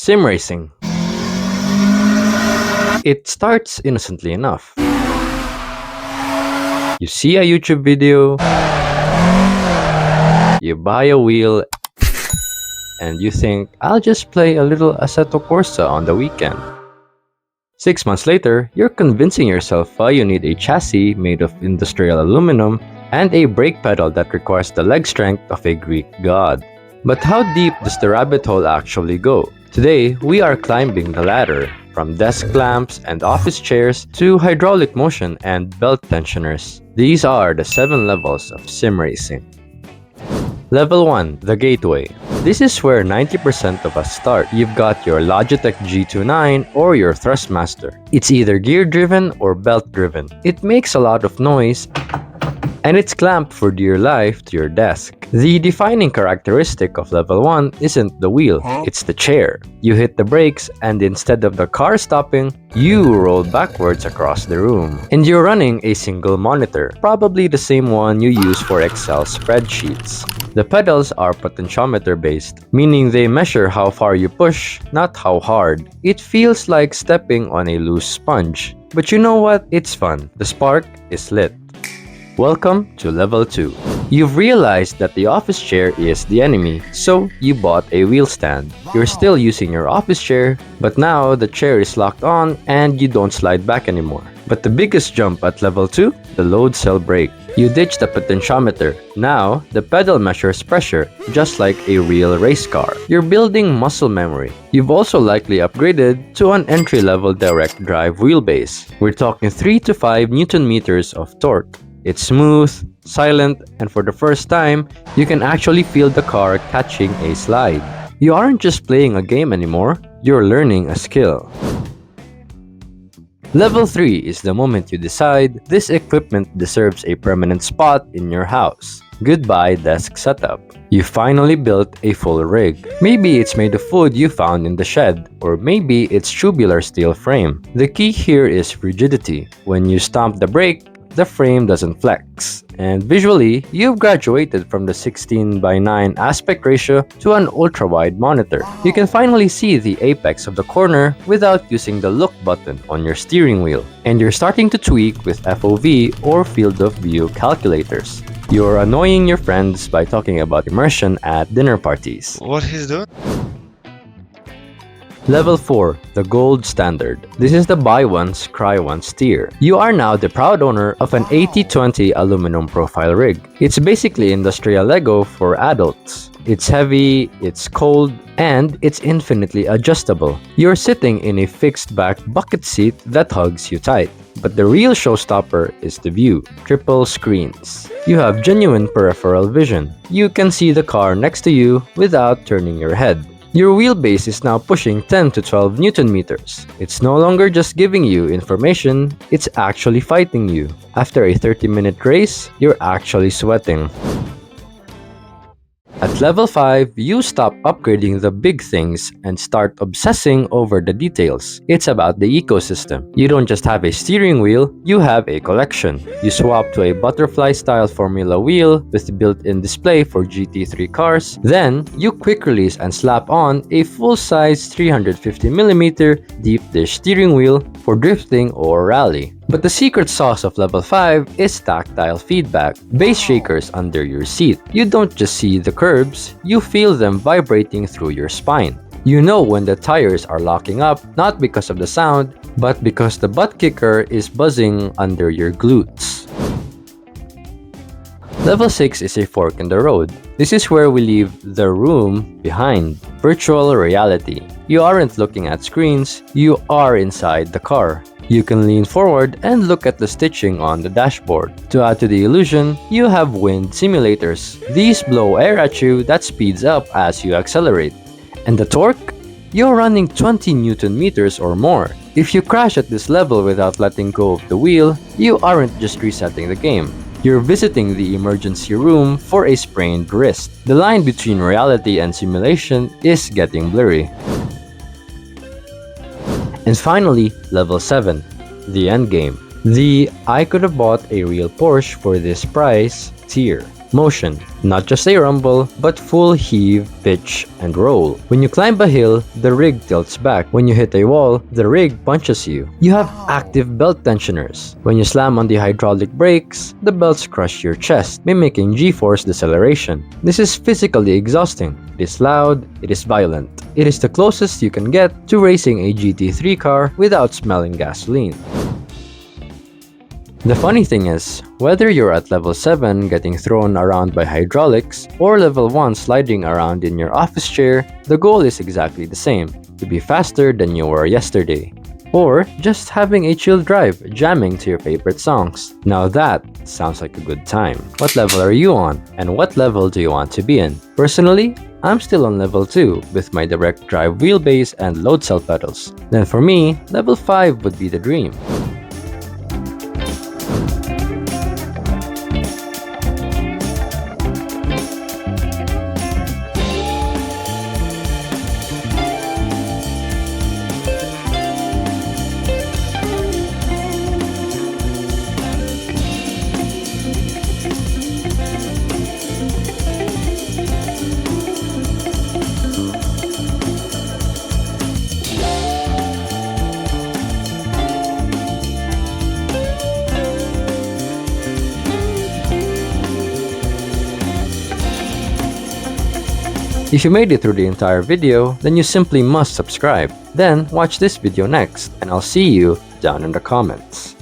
Sim racing. It starts innocently enough. You see a YouTube video, you buy a wheel, and you think, I'll just play a little Assetto Corsa on the weekend. 6 months later, you're convincing yourself why you need a chassis made of industrial aluminum and a brake pedal that requires the leg strength of a Greek god. But how deep does the rabbit hole actually go? Today, we are climbing the ladder, from desk lamps and office chairs to hydraulic motion and belt tensioners. These are the 7 levels of sim racing. Level 1, the gateway. This is where 90% of us start. You've got your Logitech G29 or your Thrustmaster. It's either gear-driven or belt-driven. It makes a lot of noise, and it's clamped for dear life to your desk. The defining characteristic of level 1 isn't the wheel, it's the chair. You hit the brakes, and instead of the car stopping, you roll backwards across the room. And you're running a single monitor, probably the same one you use for Excel spreadsheets. The pedals are potentiometer based, meaning they measure how far you push, not how hard. It feels like stepping on a loose sponge. But you know what? It's fun. The spark is lit. Welcome to level 2. You've realized that the office chair is the enemy, so you bought a wheel stand. You're still using your office chair, but now the chair is locked on and you don't slide back anymore. But the biggest jump at level 2? The load cell brake. You ditch the potentiometer. Now, the pedal measures pressure, just like a real race car. You're building muscle memory. You've also likely upgraded to an entry-level direct drive wheelbase. We're talking 3 to 5 Newton meters of torque. It's smooth, silent, and for the first time, you can actually feel the car catching a slide. You aren't just playing a game anymore, you're learning a skill. Level 3 is the moment you decide this equipment deserves a permanent spot in your house. Goodbye desk setup. You finally built a full rig. Maybe it's made of wood you found in the shed, or maybe it's tubular steel frame. The key here is rigidity. When you stomp the brake, the frame doesn't flex. And visually, you've graduated from the 16:9 aspect ratio to an ultra-wide monitor. You can finally see the apex of the corner without using the look button on your steering wheel. And you're starting to tweak with FOV or field of view calculators. You're annoying your friends by talking about immersion at dinner parties. What he's doing? Level 4, the gold standard. This is the buy once, cry once tier. You are now the proud owner of an 80/20 aluminum profile rig. It's basically industrial Lego for adults. It's heavy, it's cold, and it's infinitely adjustable. You're sitting in a fixed back bucket seat that hugs you tight. But the real showstopper is the view. Triple screens. You have genuine peripheral vision. You can see the car next to you without turning your head. Your wheelbase is now pushing 10 to 12 Newton meters. It's no longer just giving you information, it's actually fighting you. After a 30-minute race, you're actually sweating. At level 5, you stop upgrading the big things and start obsessing over the details. It's about the ecosystem. You don't just have a steering wheel, you have a collection. You swap to a butterfly-style Formula wheel with built-in display for GT3 cars. Then, you quick release and slap on a full-size 350mm deep dish steering wheel for drifting or rally. But the secret sauce of level 5 is tactile feedback, base shakers under your seat. You don't just see the curbs, you feel them vibrating through your spine. You know when the tires are locking up, not because of the sound, but because the butt kicker is buzzing under your glutes. Level 6 is a fork in the road. This is where we leave the room behind. Virtual reality. You aren't looking at screens, you are inside the car. You can lean forward and look at the stitching on the dashboard. To add to the illusion, you have wind simulators. These blow air at you that speeds up as you accelerate. And the torque? You're running 20 Newton meters or more. If you crash at this level without letting go of the wheel, you aren't just resetting the game. You're visiting the emergency room for a sprained wrist. The line between reality and simulation is getting blurry. And finally, level 7, the endgame. The I could have bought a real Porsche for this price tier. Motion, not just a rumble, but full heave, pitch, and roll. When you climb a hill, the rig tilts back. When you hit a wall, the rig punches you. You have active belt tensioners. When you slam on the hydraulic brakes, the belts crush your chest, mimicking G-force deceleration. This is physically exhausting. It is loud, it is violent. It is the closest you can get to racing a GT3 car without smelling gasoline. The funny thing is, whether you're at level 7 getting thrown around by hydraulics or level 1 sliding around in your office chair, the goal is exactly the same: to be faster than you were yesterday. Or just having a chill drive, jamming to your favorite songs. Now that sounds like a good time. What level are you on? And what level do you want to be in? Personally, I'm still on level 2 with my direct drive wheelbase and load cell pedals. Then for me, level 5 would be the dream. If you made it through the entire video, then you simply must subscribe. Then watch this video next, and I'll see you down in the comments.